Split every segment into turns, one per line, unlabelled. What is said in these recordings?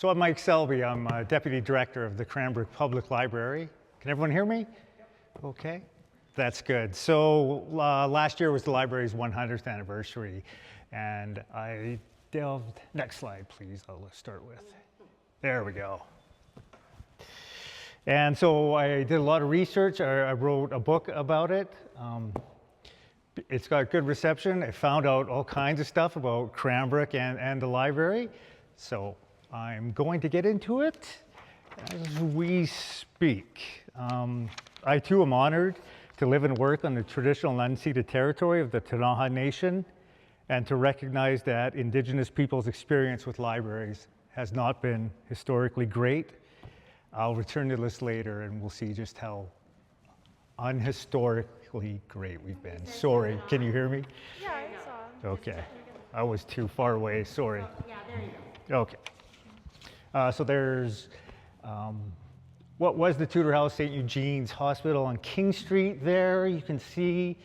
So I'm Mike Selby. I'm Deputy Director of the Cranbrook Public Library. Can everyone hear me? Okay, that's good. So last year was the library's 100th anniversary, and I delved, next slide please, let's start with. There we go. And so I did a lot of research. I wrote a book about it. It's got good reception. I found out all kinds of stuff about Cranbrook and the library. So I'm going to get into it as we speak. I too am honored to live and work on the traditional and unceded territory of the Ktunaxa Nation, and to recognize that Indigenous people's experience with libraries has not been historically great. I'll return to this later and we'll see just how unhistorically great we've been. Sorry, can you hear me?
Yeah, I saw.
Okay, I was too far away, sorry.
Yeah, there you go.
Okay. So there's what was the Tudor House, St. Eugene's Hospital on King Street there. You can see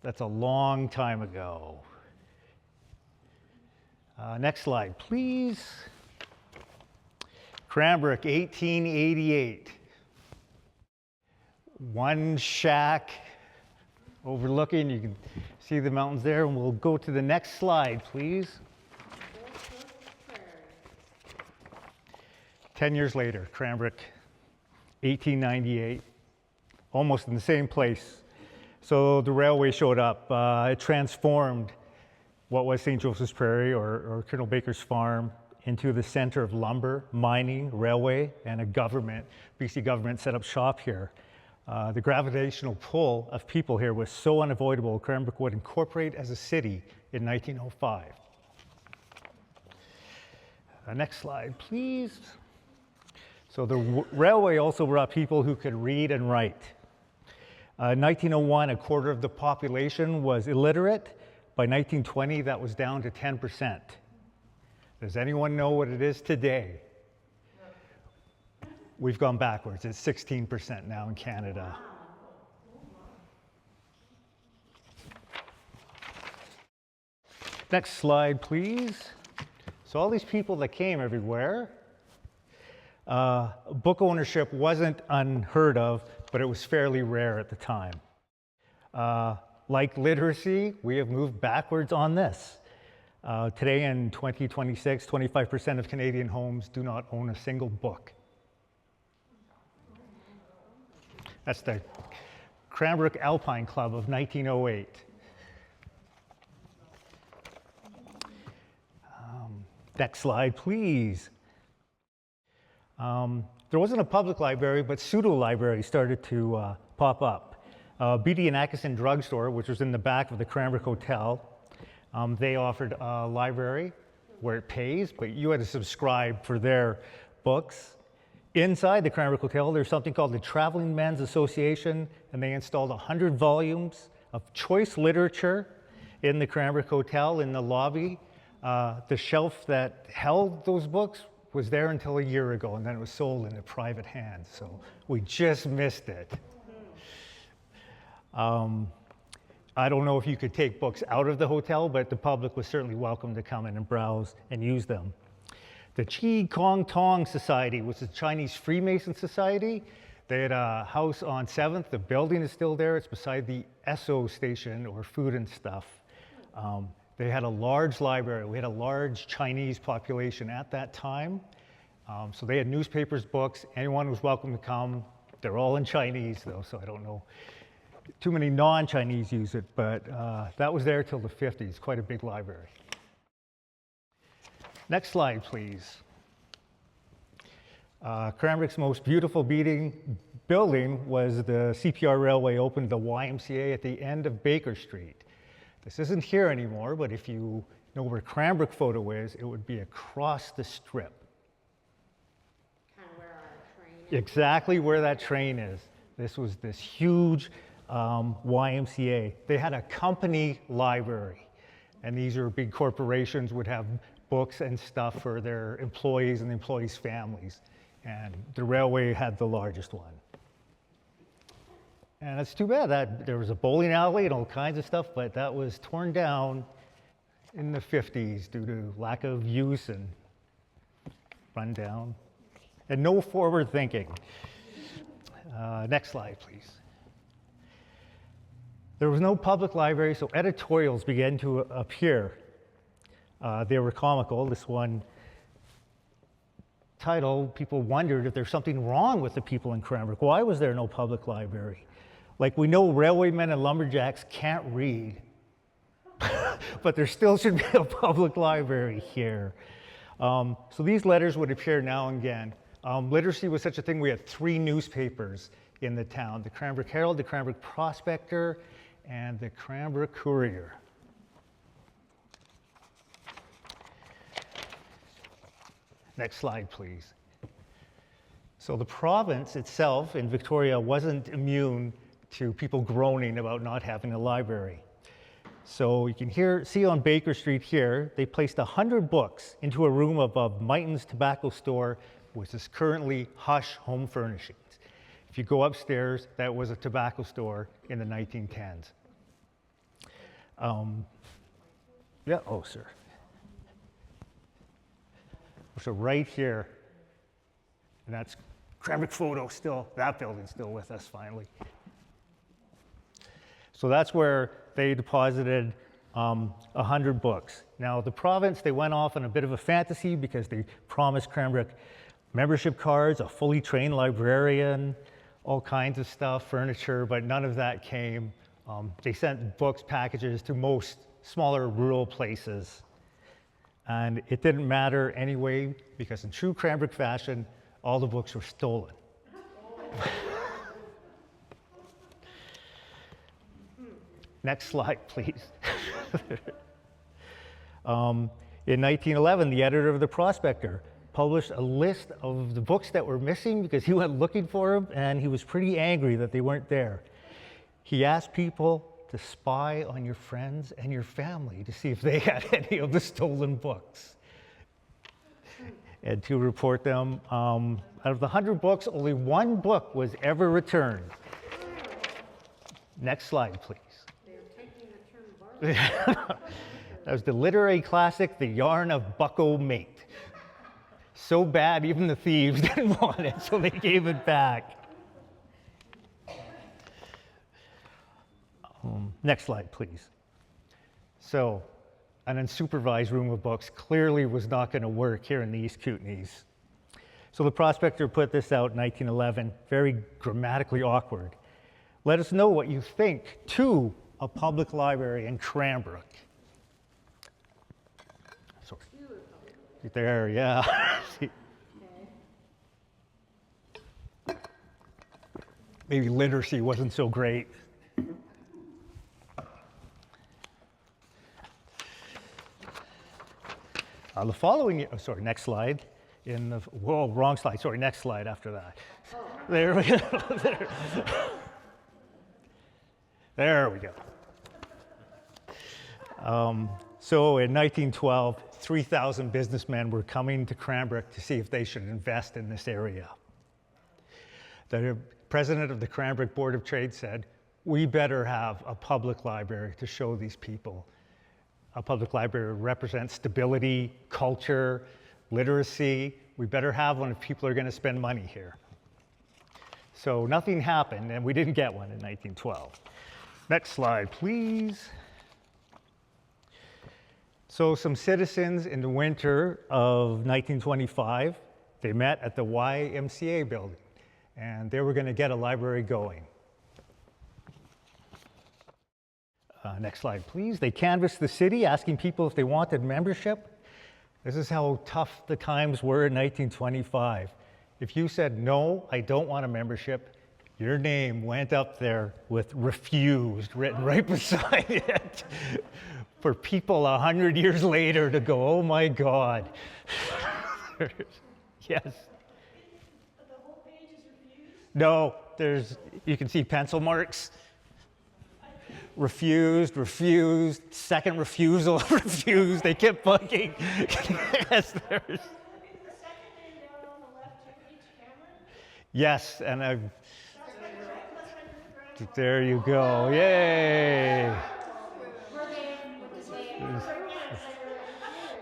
that's a long time ago. Next slide, please. Cranbrook, 1888. One shack overlooking, you can see the mountains there, and we'll go to the next slide, please. 10 years later, Cranbrook, 1898, almost in the same place. So the railway showed up. It transformed what was St. Joseph's Prairie or Colonel Baker's Farm into the center of lumber, mining, railway, and a government. BC government set up shop here. The gravitational pull of people here was so unavoidable, Cranbrook would incorporate as a city in 1905. Next slide, please. So the railway also brought people who could read and write. In 1901, a quarter of the population was illiterate. By 1920, that was down to 10%. Does anyone know what it is today? We've gone backwards. It's 16% now in Canada. Next slide, please. So all these people that came everywhere, book ownership wasn't unheard of, but it was fairly rare at the time. Like literacy, we have moved backwards on this. Today in 2026, 25% of Canadian homes do not own a single book. That's the Cranbrook Alpine Club of 1908. Next slide, please. There wasn't a public library, but pseudo-libraries started to pop up. Beatty and Atkinson Drugstore, which was in the back of the Cranbrook Hotel, they offered a library where it pays, but you had to subscribe for their books. Inside the Cranbrook Hotel, there's something called the Traveling Men's Association, and they installed 100 volumes of choice literature in the Cranbrook Hotel in the lobby. The shelf that held those books was there until a year ago, and then it was sold into private hands, so we just missed it. I don't know if you could take books out of the hotel, but the public was certainly welcome to come in and browse and use them. The Chi Kong Tong Society was a Chinese Freemason society. They had a house on 7th. The building is still there. It's beside the Esso station, or Food and Stuff. They had a large library. We had a large Chinese population at that time. So they had newspapers, books. Anyone was welcome to come. They're all in Chinese, though, so I don't know. Too many non-Chinese use it, but that was there till the 50s, quite a big library. Next slide, please. Cranbrook's most beautiful building was the CPR Railway opened the YMCA at the end of Baker Street. This isn't here anymore, but if you know where Cranbrook Photo is, it would be across the strip.
Kind of where our train is.
Exactly where that train is. This was this huge YMCA. They had a company library, and these are big corporations would have books and stuff for their employees and the employees' families, and the railway had the largest one. And it's too bad that there was a bowling alley and all kinds of stuff, but that was torn down in the 50s due to lack of use and run down. And no forward thinking. Next slide, please. There was no public library, so editorials began to appear. They were comical. This one title, people wondered if there's something wrong with the people in Cranbrook. Why was there no public library? Like, we know railwaymen and lumberjacks can't read, but there still should be a public library here. So these letters would appear now and again. Literacy was such a thing, we had 3 newspapers in the town: the Cranbrook Herald, the Cranbrook Prospector, and the Cranbrook Courier. Next slide, please. So the province itself in Victoria wasn't immune to people groaning about not having a library. So you can see on Baker Street here, they placed 100 books into a room above Mighton's Tobacco Store, which is currently Hush Home Furnishings. If you go upstairs, that was a tobacco store in the 1910s. Yeah, oh, sir. So right here, and that's Cranbrook Photo still, that building's still with us finally. So that's where they deposited 100 books. Now the province, they went off on a bit of a fantasy because they promised Cranbrook membership cards, a fully trained librarian, all kinds of stuff, furniture, but none of that came. They sent books, packages to most smaller rural places. And it didn't matter anyway, because in true Cranbrook fashion, all the books were stolen. Next slide, please. In 1911, the editor of the Prospector published a list of the books that were missing because he went looking for them, and he was pretty angry that they weren't there. He asked people to spy on your friends and your family to see if they had any of the stolen books and to report them. Out of the 100 books, only 1 book was ever returned. Next slide, please.
They're taking a turn barley.
That was the literary classic, The Yarn of Bucko Mate. So bad, even the thieves didn't want it, so they gave it back. Next slide, please. So, an unsupervised room of books clearly was not going to work here in the East Kootenays. So the Prospector put this out in 1911, very grammatically awkward. Let us know what you think to a public library in Cranbrook. Sorry. There, yeah. Maybe literacy wasn't so great. The following, sorry, next slide. Whoa, wrong slide. Sorry, next slide after that. Oh. There we go. There we go. So in 1912, 3,000 businessmen were coming to Cranbrook to see if they should invest in this area. The president of the Cranbrook Board of Trade said, we better have a public library to show these people. A public library represents stability, culture, literacy. We better have one if people are going to spend money here. So nothing happened, and we didn't get one in 1912. Next slide, please. So some citizens in the winter of 1925, they met at the YMCA building, and they were going to get a library going. Next slide, please. They canvassed the city, asking people if they wanted membership. This is how tough the times were in 1925. If you said, no, I don't want a membership, your name went up there with refused written right beside it for people 100 years later to go, oh my God. Yes.
The whole page is refused?
No, you can see pencil marks. Refused, refused, second refusal, refused. They kept bugging. Yes, there's.
The second name down on the left here, each camera?
Yes, and I've.
Let's try to
There you go. Yay.
We're in with the same.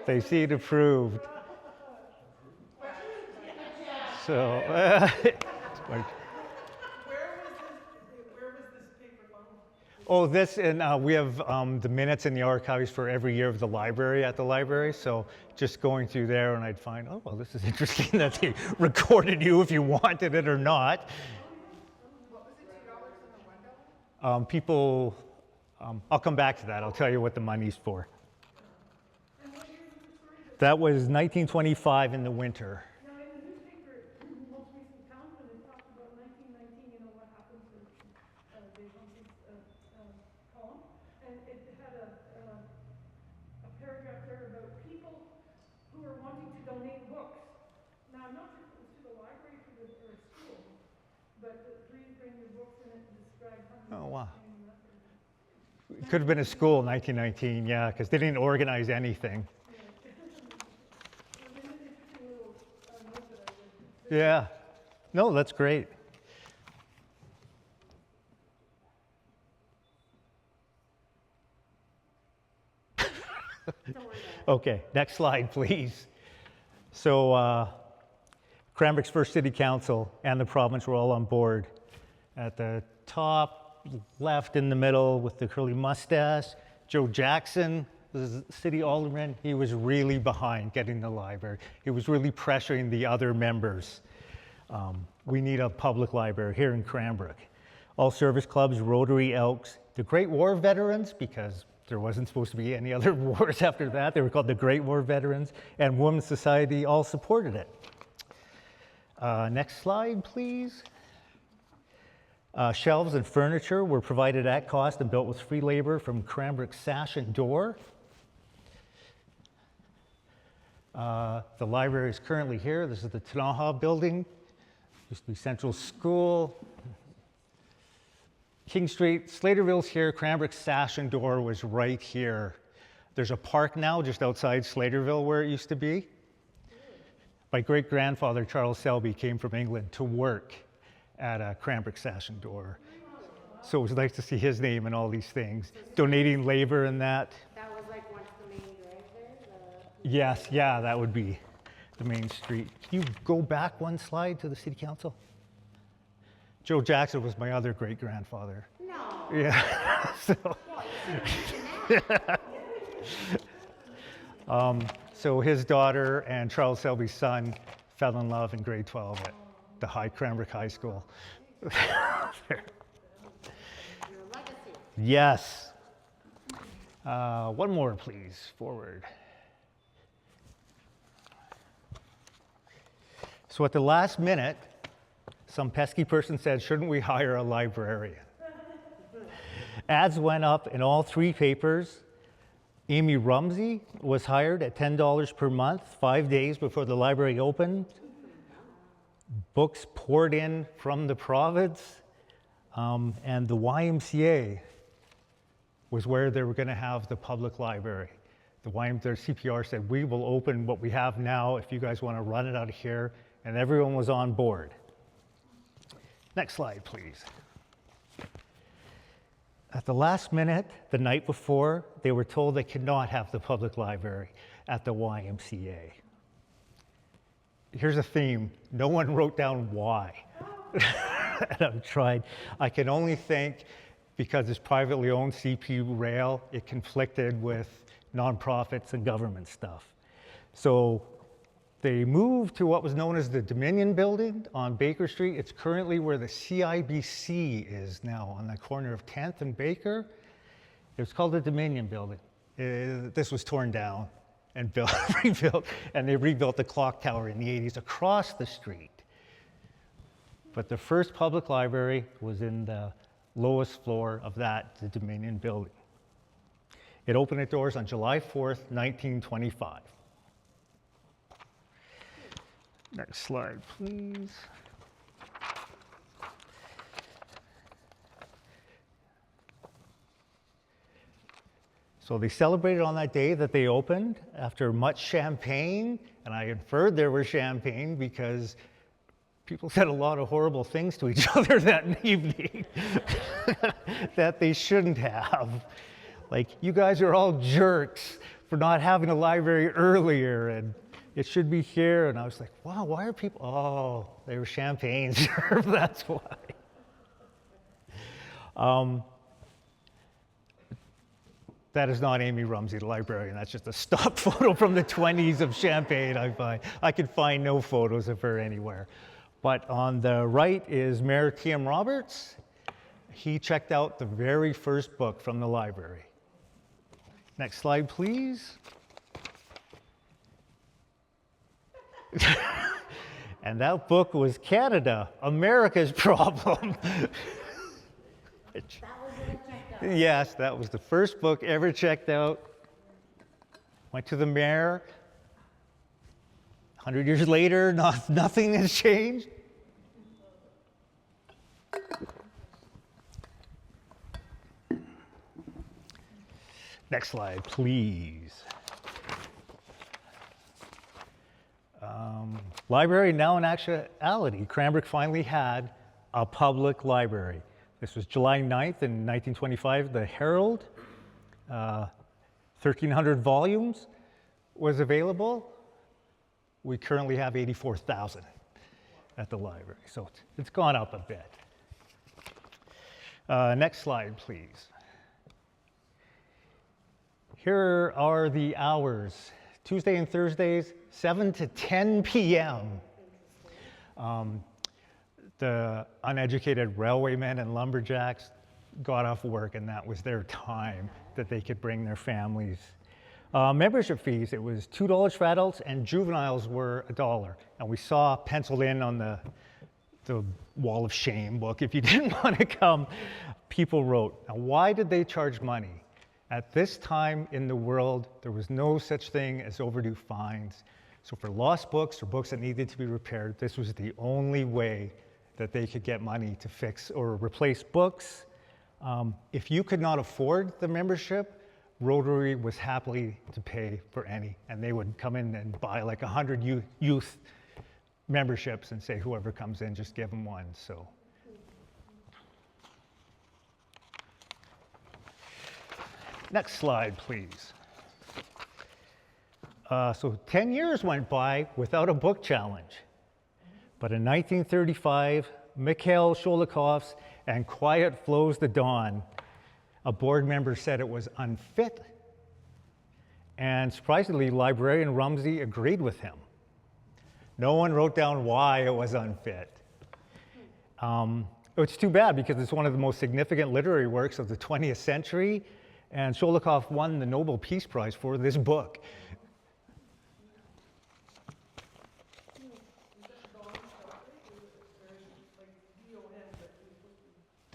They see it approved. So,
Where was this paper found?
oh, this, and we have the minutes in the archives for every year of the library at the library. So just going through there, and I'd find, oh, well, this is interesting that they recorded you if you wanted it or not.
What was it, $2 and a $1?
People, I'll come back to that. I'll tell you what the money's for.
And what year was the story?
That was 1925 in the winter.
Now, in the newspaper, most recent count, when it talked about 1919, you know what happened to Dave Humphrey's column? And it had a paragraph there about people who are wanting to donate books. Now, I'm not sure if it was to the library or a school, but please bring your books in it and describe how many.
Oh, wow.
books and that sort of thing.
It could have been a school in 1919, yeah, because they didn't organize anything.
It was an interesting little note that I read.
Yeah. No, that's great.
Don't worry about it.
Okay, next slide, please. So, Cranbrook's first city council and the province were all on board. At the top left in the middle with the curly mustache, Joe Jackson was the city alderman. He was really behind getting the library. He was really pressuring the other members. We need a public library here in Cranbrook. All service clubs, Rotary, Elks, the Great War veterans, because there wasn't supposed to be any other wars after that. They were called the Great War veterans, and Women's Society all supported it. Next slide, please. Shelves and furniture were provided at cost and built with free labor from Cranbrook Sash and Door. The library is currently here. This is the Tanaha building. Used to be Central School. King Street, Slaterville's here. Cranbrook Sash and Door was right here. There's a park now just outside Slaterville where it used to be. My great-grandfather, Charles Selby, came from England to work at Cranbrook Sash and Door. So it was nice to see his name in all these things, donating labor and that.
That was like once the main drive there,
Yes, yeah, that would be the main street. Can you go back one slide to the city council? Joe Jackson was my other great-grandfather.
No.
Yeah. So, so his daughter and Charles Selby's son fell in love in grade 12 at the Cranbrook High School.
Your legacy.
Yes. One more, please. Forward. So at the last minute, some pesky person said, shouldn't we hire a librarian? Ads went up in all three papers. Amy Rumsey was hired at $10 per month, 5 days before the library opened. Books poured in from the province, and the YMCA was where they were going to have the public library. Their CPR said, we will open what we have now if you guys want to run it out of here, and everyone was on board. Next slide, please. At the last minute, the night before, they were told they could not have the public library at the YMCA. Here's a theme. No one wrote down why. And I've tried. I can only think because it's privately owned CP Rail, it conflicted with nonprofits and government stuff. So they moved to what was known as the Dominion Building on Baker Street. It's currently where the CIBC is now, on the corner of 10th and Baker. It was called the Dominion Building. This was torn down and rebuilt, and they rebuilt the clock tower in the 80s across the street. But the first public library was in the lowest floor of the Dominion Building. It opened its doors on July 4th, 1925. Next slide, please. So they celebrated on that day that they opened after much champagne, and I inferred there was champagne because people said a lot of horrible things to each other that evening that they shouldn't have. Like, you guys are all jerks for not having a library earlier, and It should be here. And I was like, wow, why are people, oh, they were champagne served, that's why. That is not Amy Rumsey, the librarian. That's just a stock photo from the 20s of Champagne I find. I could find no photos of her anywhere. But on the right is Mayor T.M. Roberts. He checked out the very first book from the library. Next slide, please. And that book was Canada, America's Problem. Yes, that was the first book ever checked out. Went to the mayor. 100 years later, nothing has changed. Next slide, please. Library now in actuality. Cranbrook finally had a public library. This was July 9th in 1925. The Herald, 1,300 volumes was available. We currently have 84,000 at the library, so it's gone up a bit. Next slide, please. Here are the hours. Tuesday and Thursdays, 7 to 10 p.m. The uneducated railwaymen and lumberjacks got off work, and that was their time that they could bring their families. Membership fees, it was $2 for adults, and juveniles were $1. And we saw penciled in on the Wall of Shame book, if you didn't want to come, people wrote. Now, why did they charge money? At this time in the world, there was no such thing as overdue fines. So for lost books or books that needed to be repaired, this was the only way that they could get money to fix or replace books. If you could not afford the membership, Rotary was happy to pay for any, and they would come in and buy like 100 youth memberships and say, whoever comes in, just give them one. So. Next slide, please. So 10 years went by without a book challenge. But in 1935, Mikhail Sholokov's and Quiet Flows the Dawn, a board member said it was unfit. And surprisingly, librarian Rumsey agreed with him. No one wrote down why it was unfit. It's too bad because it's one of the most significant literary works of the 20th century, and Sholokov won the Nobel Peace Prize for this book.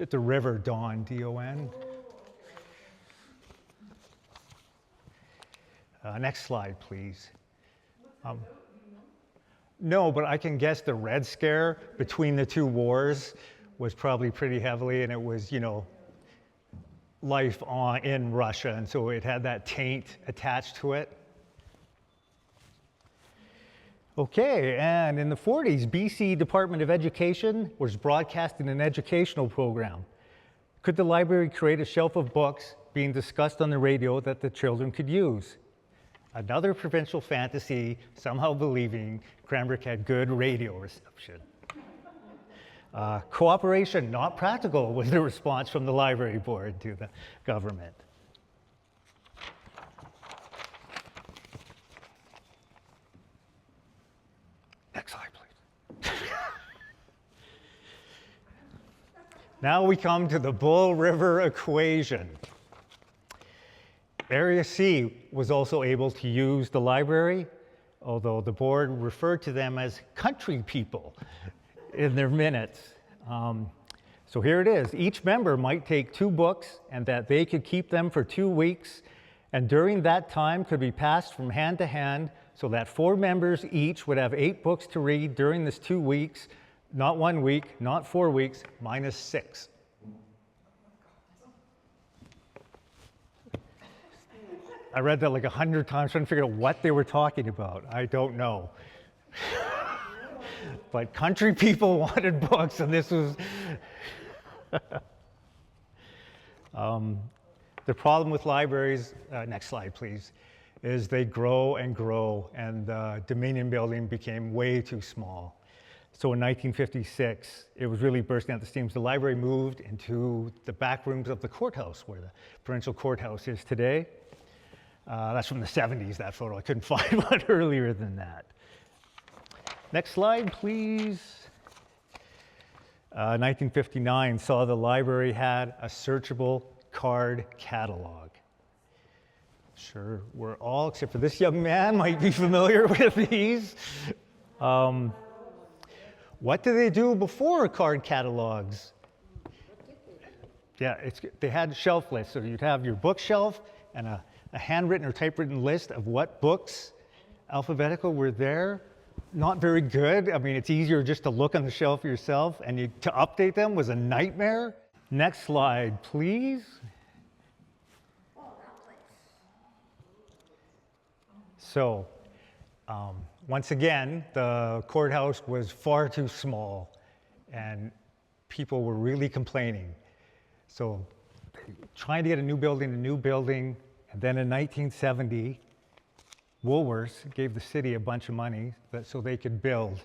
At the river Don, D-O-N. Next slide, please. No, but I can guess the Red Scare between the two wars was probably pretty heavily, and it was, life in Russia, and so it had that taint attached to it. Okay, and in the 40s, BC Department of Education was broadcasting an educational program. Could the library create a shelf of books being discussed on the radio that the children could use? Another provincial fantasy, somehow believing Cranbrook had good radio reception. Cooperation, not practical, was the response from the library board to the government. Next slide, please. Now we come to the Bull River equation. Area C was also able to use the library, although the board referred to them as country people in their minutes. So here it is. Each member might take 2 books and that they could keep them for 2 weeks, and during that time could be passed from hand to hand so that 4 members each would have 8 books to read during this 2 weeks, not 1 week, not 4 weeks, minus 6. I read that like 100 times trying to figure out what they were talking about. I don't know. But country people wanted books, and this was... The problem with libraries, next slide please, is they grow and grow, and the Dominion building became way too small. So in 1956, it was really bursting at the seams. The library moved into the back rooms of the courthouse, where the provincial courthouse is today. That's from the 70s, that photo. I couldn't find one earlier than that. Next slide, please. 1959 saw the library had a searchable card catalog. Sure, we're all, except for this young man, might be familiar with these. What did they do before card catalogs? Yeah, they had shelf lists, so you'd have your bookshelf and a handwritten or typewritten list of what books, alphabetical, were there. Not very good. I mean, it's easier just to look on the shelf yourself, and to update them was a nightmare. Next slide, please. So, once again, the courthouse was far too small, and people were really complaining. So, trying to get a new building, and then in 1970, Woolworths gave the city a bunch of money so they could build.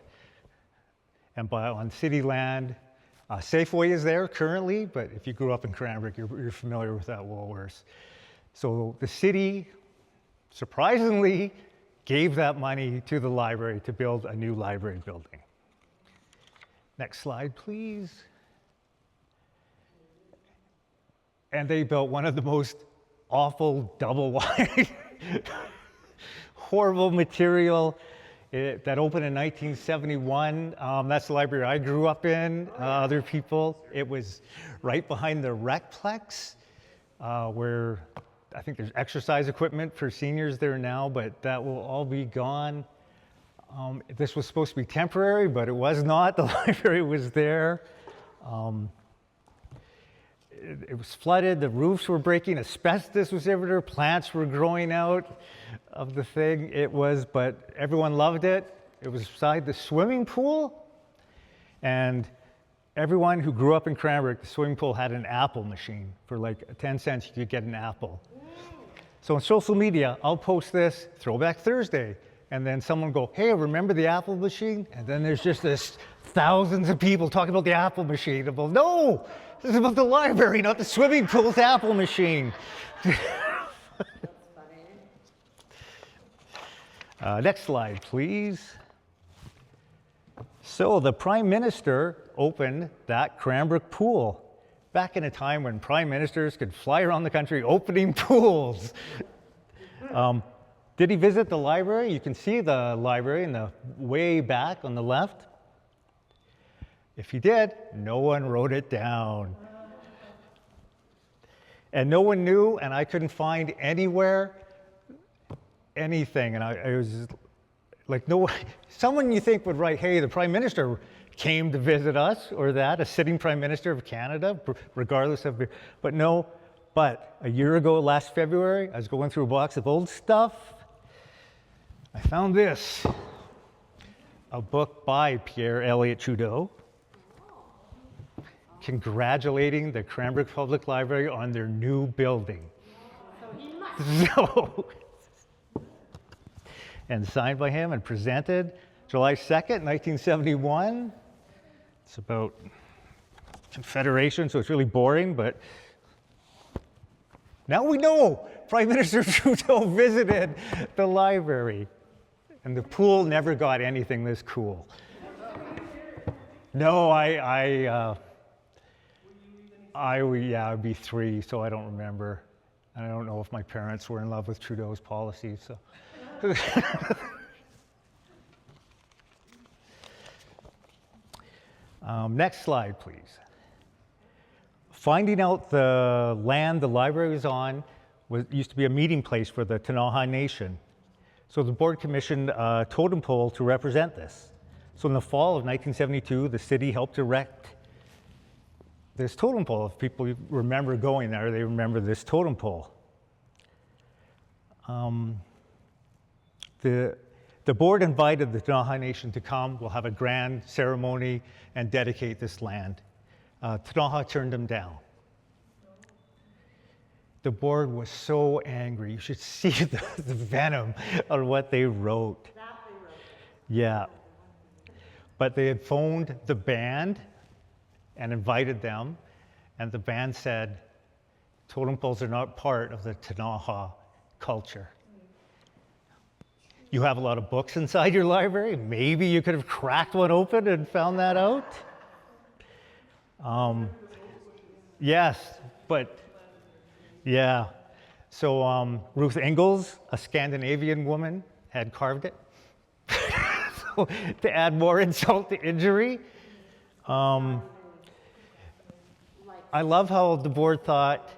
And on city land, Safeway is there currently, but if you grew up in Cranbrook, you're familiar with that Woolworths. So the city, surprisingly, gave that money to the library to build a new library building. Next slide, please. And they built one of the most awful double-wide horrible material that opened in 1971. That's the library I grew up in, other people. It was right behind the Recplex, where I think there's exercise equipment for seniors there now, but that will all be gone. This was supposed to be temporary, but it was not. The library was there. It was flooded, the roofs were breaking, asbestos was everywhere, plants were growing out of the thing. But everyone loved it. It was beside the swimming pool. And everyone who grew up in Cranbrook, the swimming pool had an apple machine. For like 10 cents, you could get an apple. So on social media, I'll post this, Throwback Thursday. And then someone will go, hey, remember the apple machine? And then there's just this thousands of people talking about the apple machine. Well, no, this is about the library, not the swimming pool's apple machine. Next slide, please. So the Prime Minister opened that Cranbrook pool back in a time when Prime Ministers could fly around the country opening pools. Did he visit the library? You can see the library in the way back on the left. If he did, no one wrote it down. And no one knew, and I couldn't find anywhere anything. And I was like, someone you think would write, hey, the Prime Minister came to visit us, or that, a sitting Prime Minister of Canada, regardless of, but no. But a year ago, last February, I was going through a box of old stuff. I found this, a book by Pierre Elliott Trudeau, congratulating the Cranbrook Public Library on their new building.
So he must.
And signed by him and presented July 2nd, 1971. It's about Confederation, so it's really boring, but now we know Prime Minister Trudeau visited the library. And the pool never got anything this cool. No, I'd be 3, so I don't remember. And I don't know if my parents were in love with Trudeau's policies, so. Next slide, please. Finding out the land the library was on used to be a meeting place for the Ktunaxa Nation. So the board commissioned a totem pole to represent this. So in the fall of 1972, the city helped erect this totem pole. If people remember going there, they remember this totem pole. The board invited the Ktunaxa Nation to come. We'll have a grand ceremony and dedicate this land. Ktunaxa turned them down. The board was so angry. You should see the venom on what they wrote.
Exactly
Yeah. But they had phoned the band and invited them, and the band said, totem poles are not part of the Ktunaxa culture. You have a lot of books inside your library. Maybe you could have cracked one open and found that out. Yes, but yeah. So Ruth Ingalls, a Scandinavian woman, had carved it. So, to add more insult to injury. I love how the board thought,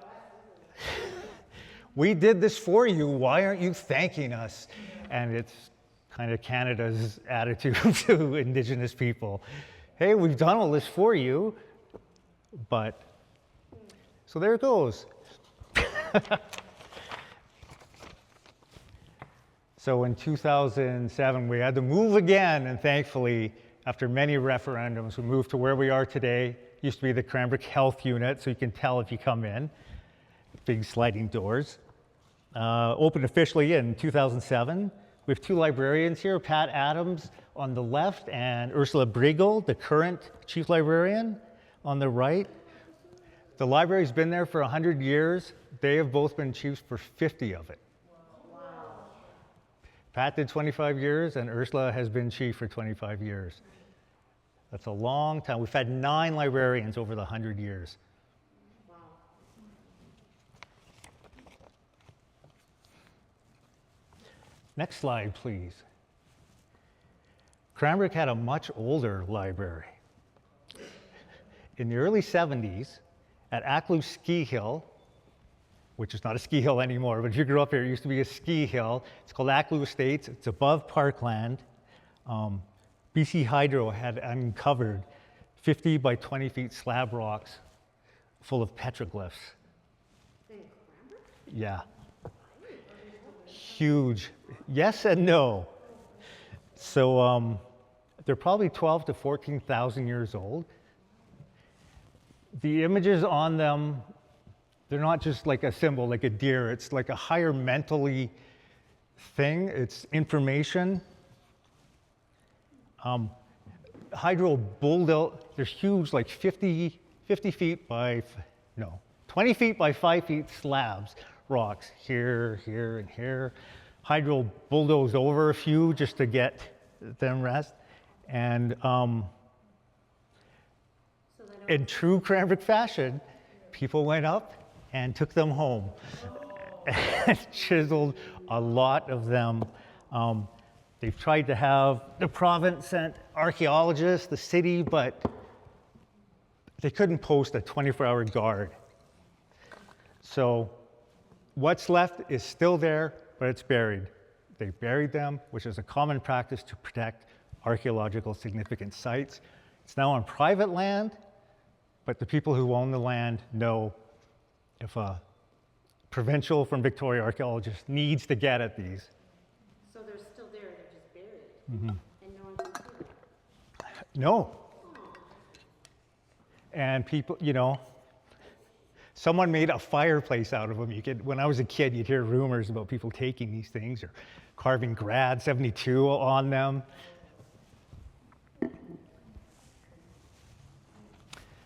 we did this for you, why aren't you thanking us? And it's kind of Canada's attitude to Indigenous people. Hey, we've done all this for you, but, so there it goes. So in 2007, we had to move again, and thankfully, after many referendums, we moved to where we are today. Used to be the Cranbrook Health Unit, so you can tell if you come in. Big sliding doors. Opened officially in 2007. We have two librarians here, Pat Adams on the left and Ursula Briegel, the current chief librarian, on the right. The library's been there for 100 years. They have both been chiefs for 50 of it.
Wow.
Pat did 25 years and Ursula has been chief for 25 years. That's a long time. We've had 9 librarians over the 100 years.
Wow.
Next slide, please. Cranbrook had a much older library. In the early 70s, at Acklew Ski Hill, which is not a ski hill anymore, but if you grew up here, it used to be a ski hill. It's called Acklew Estates. It's above parkland. BC Hydro had uncovered 50 by 20 feet slab rocks full of petroglyphs.
In Cranbrook?
Yeah. Huge. Yes and no. So they're probably 12 to 14,000 years old. The images on them, they're not just like a symbol, like a deer. It's like a higher mentally thing. It's information. Hydro bulldoze, they're huge, like 50 feet by, no, 20 feet by 5 feet slabs, rocks here, here, and here. Hydro bulldozed over a few just to get them rest. And in true Cranbrook fashion, people went up and took them home and chiseled a lot of them. They've tried to have the province sent archaeologists, the city, but they couldn't post a 24-hour guard. So what's left is still there, but it's buried. They buried them, which is a common practice to protect archaeological significant sites. It's now on private land, but the people who own the land know if a provincial from Victoria archaeologist needs to get at these.
So they're still there, they're just buried?
Mm-hmm.
And no one can see them?
No. And people, you know, someone made a fireplace out of them. When I was a kid, you'd hear rumors about people taking these things or carving Grad 72 on them.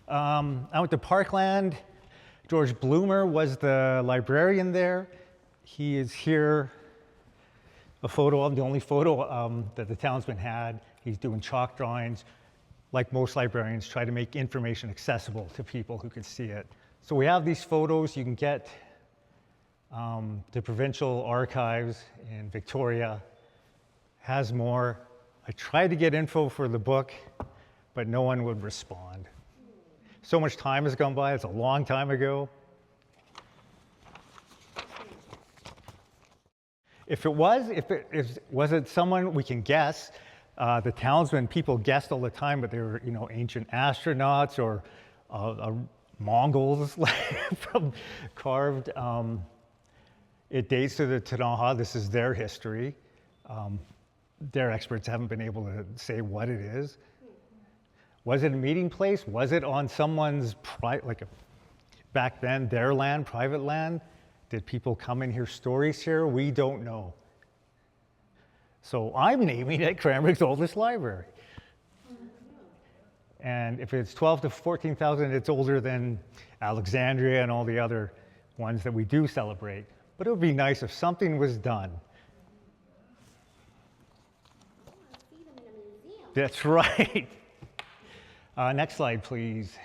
I went to Parkland. George Bloomer was the librarian there. He is here, a photo of the only photo that the townsman had. He's doing chalk drawings. Like most librarians, try to make information accessible to people who could see it. So we have these photos. You can get the provincial archives in Victoria has more. I tried to get info for the book, but no one would respond. So much time has gone by. It's a long time ago. If it was it someone we can guess? The townsmen, people guessed all the time, but they were, you know, ancient astronauts or Mongols from carved. It dates to the Ktunaxa. This is their history. Their experts haven't been able to say what it is. Was it a meeting place? Was it on someone's, back then, their land, private land? Did people come and hear stories here? We don't know. So I'm naming it Cranbrook's oldest library. And if it's 12 to 14,000, it's older than Alexandria and all the other ones that we do celebrate. But it would be nice if something was done.
I want to see them in a museum.
That's right. Next slide, please.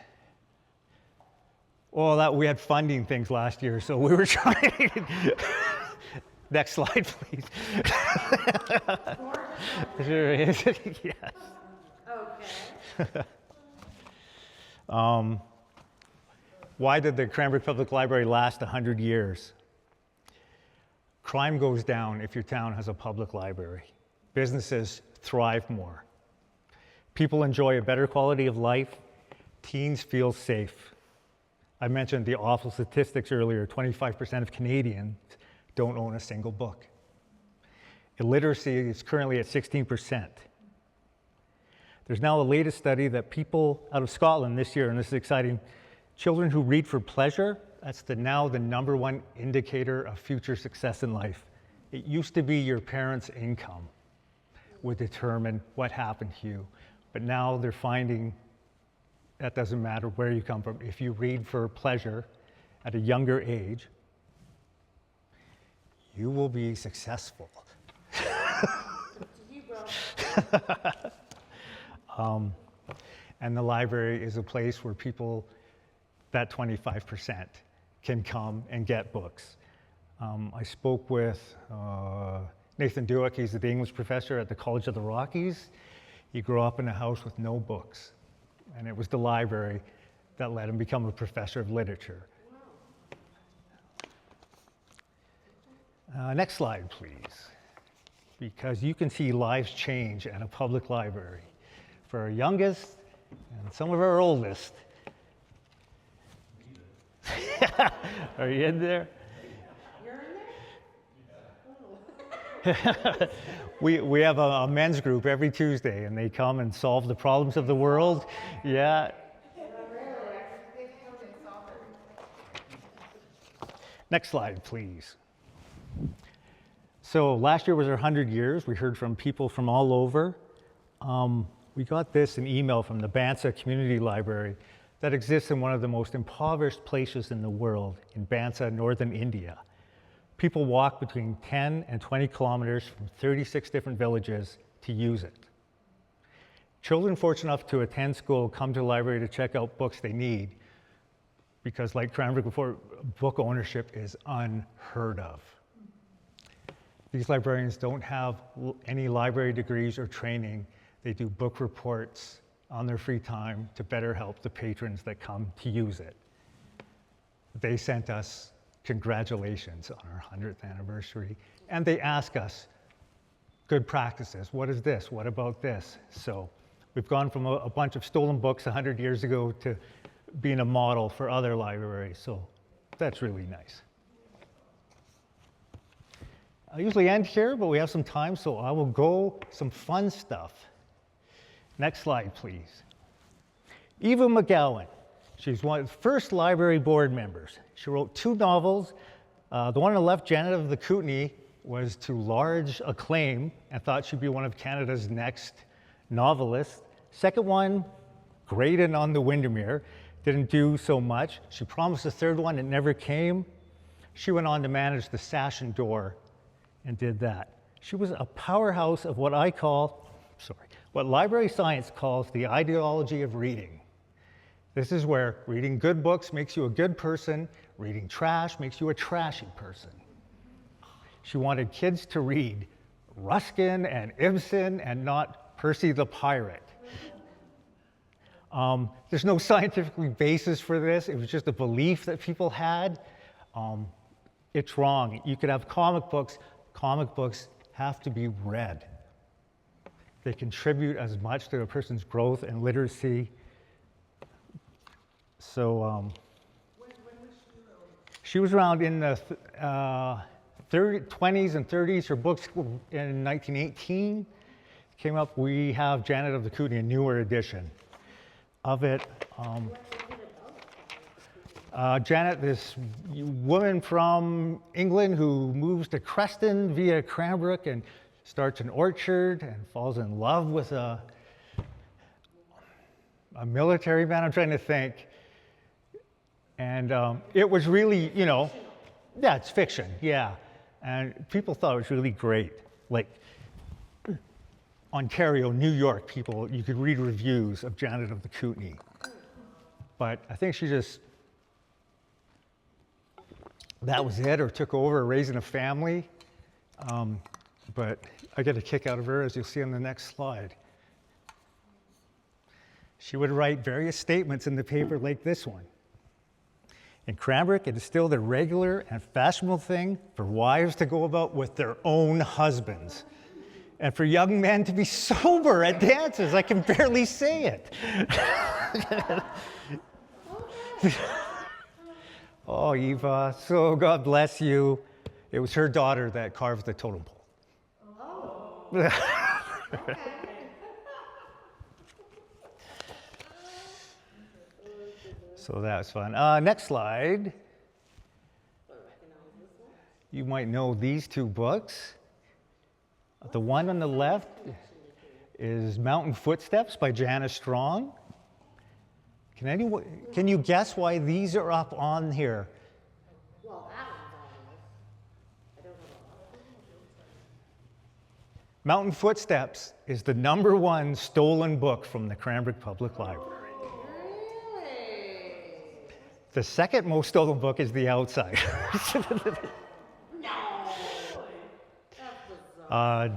Well, we had funding things last year, so we were trying. Next slide, please. Sure is. Yes.
Okay.
Why did the Cranbrook Public Library last 100 years? Crime goes down if your town has a public library. Businesses thrive more. People enjoy a better quality of life. Teens feel safe. I mentioned the awful statistics earlier. 25% of Canadians don't own a single book. Illiteracy is currently at 16%. There's now a latest study that people out of Scotland this year, and this is exciting, children who read for pleasure, that's now the #1 indicator of future success in life. It used to be your parents' income would determine what happened to you, but now they're finding that doesn't matter where you come from. If you read for pleasure at a younger age, you will be successful. And the library is a place where people, that 25%, can come and get books. I spoke with Nathan Dewick. He's the English professor at the College of the Rockies. He grew up in a house with no books, and it was the library that let him become a professor of literature. Next slide, please, because you can see lives change at a public library. For our youngest and some of our oldest. Are you in there?
You're in there?
We have a men's group every Tuesday, and they come and solve the problems of the world. Yeah. Next slide, please. So last year was our 100 years. We heard from people from all over. We got an email from the Bansa Community Library that exists in one of the most impoverished places in the world, in Bansa, northern India. People walk between 10 and 20 kilometers from 36 different villages to use it. Children fortunate enough to attend school come to the library to check out books they need, because like Cranbrook before, book ownership is unheard of. These librarians don't have any library degrees or training. They do book reports on their free time to better help the patrons that come to use it. They sent us congratulations on our 100th anniversary, and they ask us good practices. What is this? What about this? So we've gone from a bunch of stolen books 100 years ago to being a model for other libraries, so that's really nice. I usually end here, but we have some time, so I will go some fun stuff. Next slide, please. Eva McGowan. She's one of the first library board members. She wrote 2 novels. The one on the left, Janet of the Kootenay, was to large acclaim and thought she'd be one of Canada's next novelists. Second one, Graydon on the Windermere, didn't do so much. She promised a third one, it never came. She went on to manage the Sash and Door and did that. She was a powerhouse of what what library science calls the ideology of reading. This is where reading good books makes you a good person, reading trash makes you a trashy person. She wanted kids to read Ruskin and Ibsen and not Percy the Pirate. There's no scientific basis for this. It was just a belief that people had. It's wrong. You could have comic books. Comic books have to be read. They contribute as much to a person's growth and literacy. So she was around in the 20s and 30s. Her books in 1918 came up. We have Janet of the Kootenay, a newer edition of it. Janet, this woman from England who moves to Creston via Cranbrook and starts an orchard and falls in love with a military man. I'm trying to think. And it was really, you know, yeah, it's fiction, yeah. And people thought it was really great. Like Ontario, New York people, you could read reviews of Janet of the Kootenay. But I think she just, that was it, or took over raising a family. But I get a kick out of her, as you'll see on the next slide. She would write various statements in the paper like this one. In Cranbrook, it is still the regular and fashionable thing for wives to go about with their own husbands, and for young men to be sober at dances. I can barely say it. Oh, Eva, so God bless you. It was her daughter that carved the totem pole. Oh. So that's fun. Next slide. You might know these two books. The one on the left is Mountain Footsteps by Janice Strong. Can you guess why these are up on here?
Well, that one's obvious. I don't know.
Mountain Footsteps is the #1 stolen book from the Cranbrook Public Library.
Really?
The second most stolen book is The Outsider.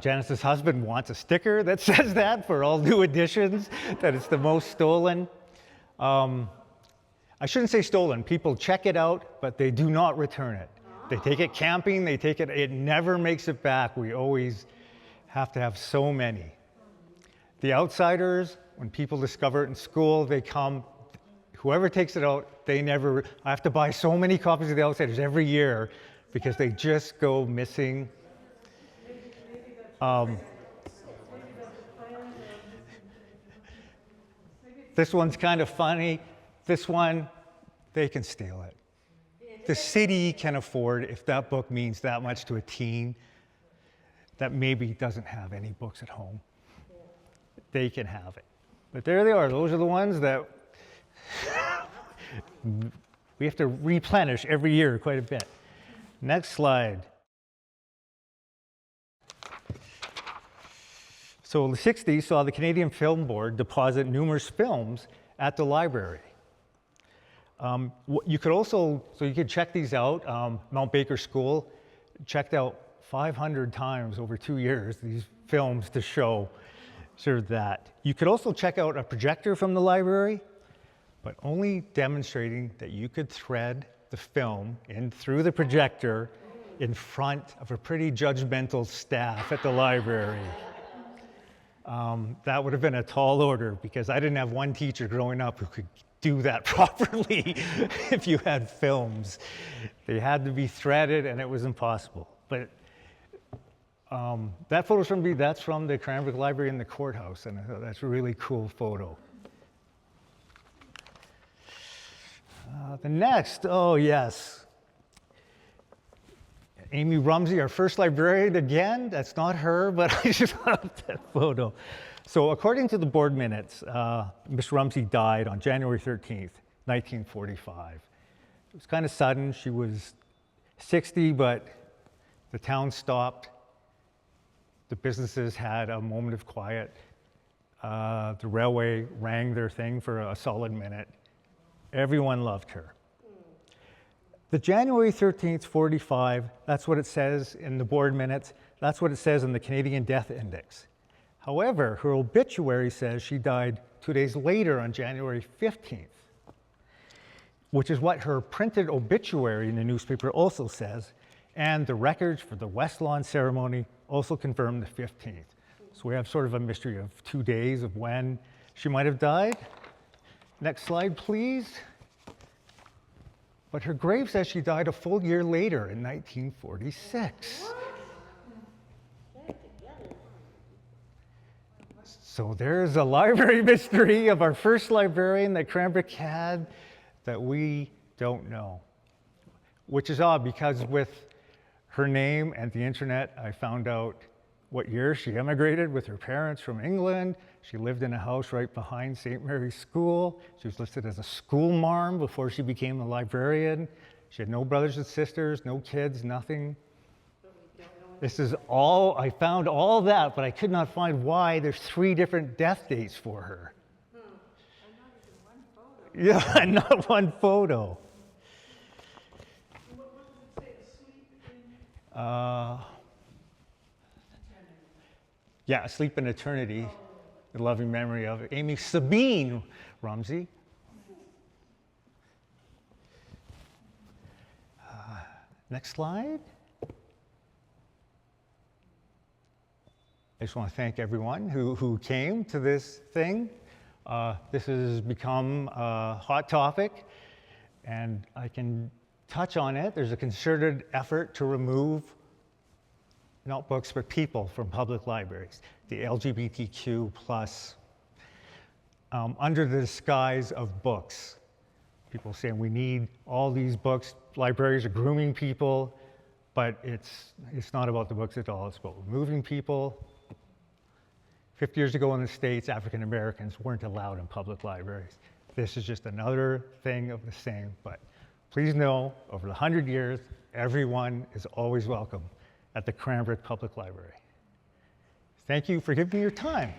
Janice's husband wants a sticker that says that for all new editions, that it's the most stolen. I shouldn't say stolen. People check it out, but they do not return it. They take it camping, it never makes it back. We always have to have so many. The Outsiders, when people discover it in school, they come, whoever takes it out, I have to buy so many copies of The Outsiders every year because they just go missing. This one's kind of funny. This one, they can steal it. The city can afford, if that book means that much to a teen that maybe doesn't have any books at home, they can have it. But there they are. Those are the ones that we have to replenish every year quite a bit. Next slide. So the 60s saw the Canadian Film Board deposit numerous films at the library. You could check these out. Mount Baker School checked out 500 times over 2 years these films to show sort of that. You could also check out a projector from the library, but only demonstrating that you could thread the film in through the projector in front of a pretty judgmental staff at the library. That would have been a tall order because I didn't have one teacher growing up who could do that properly if you had films. They had to be threaded and it was impossible. But that photo's from me, that's from the Cranbrook Library in the courthouse, and I thought that's a really cool photo. The next, oh yes. Amy Rumsey, our first librarian again. That's not her, but I just love that photo. So according to the board minutes, Miss Rumsey died on January 13th, 1945. It was kind of sudden. She was 60, but the town stopped. The businesses had a moment of quiet. The railway rang their thing for a solid minute. Everyone loved her. The January 13th, 45, that's what it says in the board minutes. That's what it says in the Canadian Death Index. However, her obituary says she died 2 days later on January 15th, which is what her printed obituary in the newspaper also says. And the records for the West Lawn ceremony also confirm the 15th. So we have sort of a mystery of 2 days of when she might have died. Next slide, please. But her grave says she died a full year later in 1946. So there's a library mystery of our first librarian that Cranbrook had that we don't know. Which is odd because with her name and the internet, I found out what year she emigrated with her parents from England. She lived in a house right behind St. Mary's School. She was listed as a school marm before she became a librarian. She had no brothers and sisters, no kids, nothing. This is all, I found all that, but I could not find why there's 3 different death dates for her. Yeah, not one photo.
What does it say, asleep in?
Yeah, Sleep in Eternity, the loving memory of Amy Sabine Rumsey. Next slide. I just want to thank everyone who came to this thing. This has become a hot topic, and I can touch on it. There's a concerted effort to remove not books, but people from public libraries, the LGBTQ plus, under the disguise of books. People saying we need all these books. Libraries are grooming people, but it's not about the books at all. It's about removing people. 50 years ago in the States, African Americans weren't allowed in public libraries. This is just another thing of the same, but please know, over the 100 years, everyone is always welcome at the Cranbrook Public Library. Thank you for giving me your time.